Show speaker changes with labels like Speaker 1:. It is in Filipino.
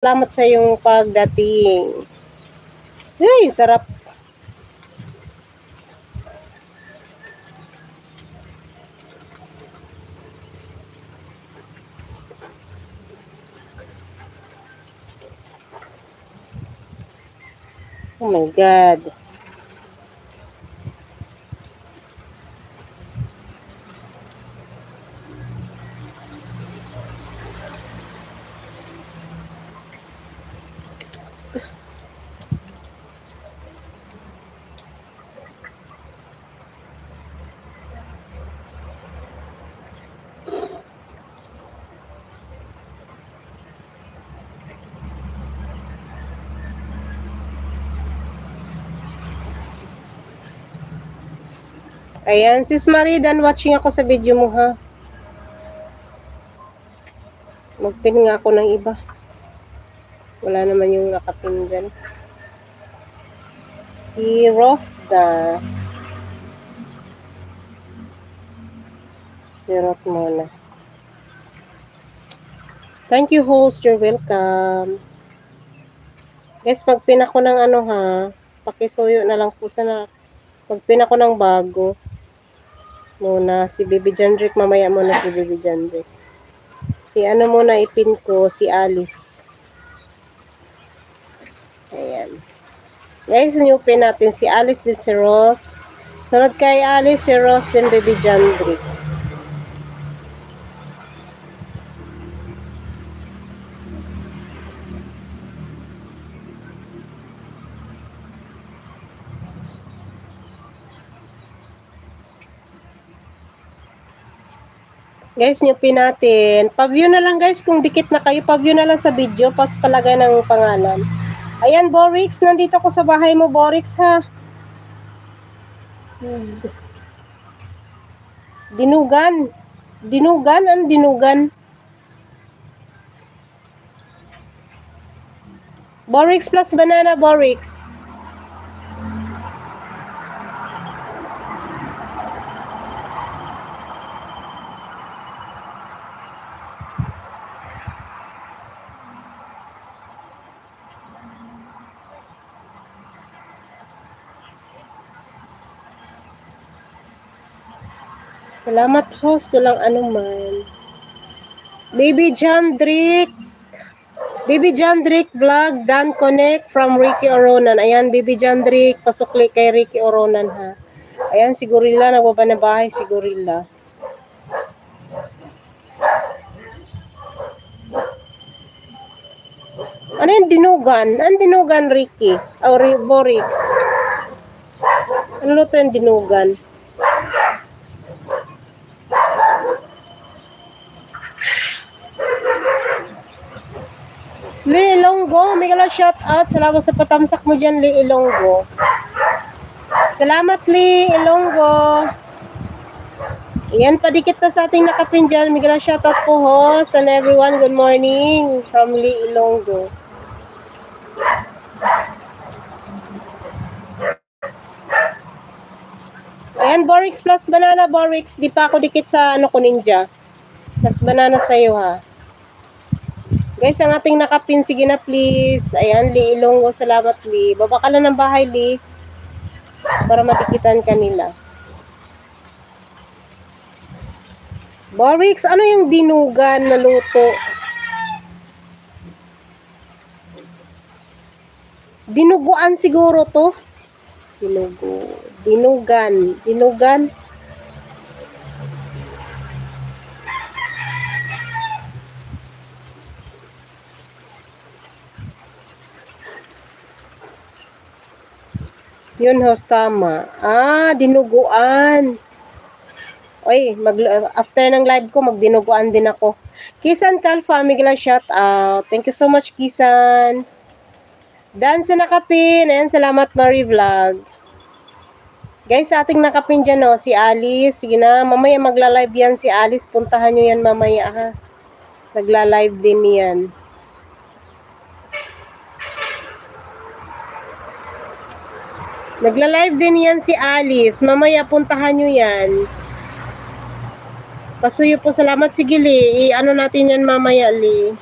Speaker 1: Salamat sa iyong pagdating. Ay, sarap. Oh my God. Ayan, sis Marie, dan watching ako sa video mo ha. Magpin nga ako ng iba. Wala naman yung nakapin dyan. Si Rofda. Si Rof muna. Thank you, host. You're welcome. Guys, magpin ako ng ano ha. Pakisuyo na lang po sana. Magpin ako ng bago. Muna, si Baby Jandrick. Mamaya muna si Baby Jandrick. Si ano muna ipin ko, si Alice. Ayan. Guys, new pin natin si Alice din si Roth. Sunod kay Alice, si Roth din Baby Jandrick. Guys, new pin natin. Pa-view na lang guys, kung dikit na kayo, pa-view na lang sa video, pas palagay ng pangalan. Ayan, Borix, nandito ko sa bahay mo, Borix ha. Dinugan. Dinugan, ang dinugan. Borix plus banana, Borix. Salamat host, walang anuman. Baby Jandrick. Baby Jandrick vlog, Dan Connect from Ricky Oronan. Ayan, Baby Jandrick, pasukli kay Ricky Oronan ha. Ayan, si Gorilla, nagbaba na bahay si Gorilla. Ano yung dinugan? Ang dinugan, Ricky? O Borix? Ano to yung dinugan? Lee Ilonggo, may kala shout out. Salamat sa patamsak mo dyan, Lee Ilonggo. Salamat, Lee Ilonggo. Ayan, padikit na sa ating nakapin dyan. May kala shout out po, host and everyone. Good morning from Lee Ilonggo. Ayan, Borix plus banana, Borix. Di pa ako dikit sa ano ko ninja. Plus banana sa'yo ha. Guys, ang ating nakapin, sige na please. Ayan, Lee Ilonggo, salamat Lee. Baba ka lang ng bahay, Lee. Para madikitan kanila. Borix, ano yung dinugan na luto? Dinuguan siguro to. Dinugan. Yun, host, tama. Dinuguan. Oy, after ng live ko, magdinuguan din ako. Kisan Kalfa, Miguel, shout out. Thank you so much, Kisan. Dan sa nakapin. Ayan, salamat, Marie Vlog. Guys, sa ating nakapin dyan, no, si Alice. Sige na, mamaya magla-live yan si Alice. Puntahan nyo yan mamaya, ha. Nagla-live din yan. Nagla-live din yan si Alice. Mamaya puntahan nyo yan. Pasuyo po, salamat. Sige, Lee. Ano natin yan mamaya, Lee.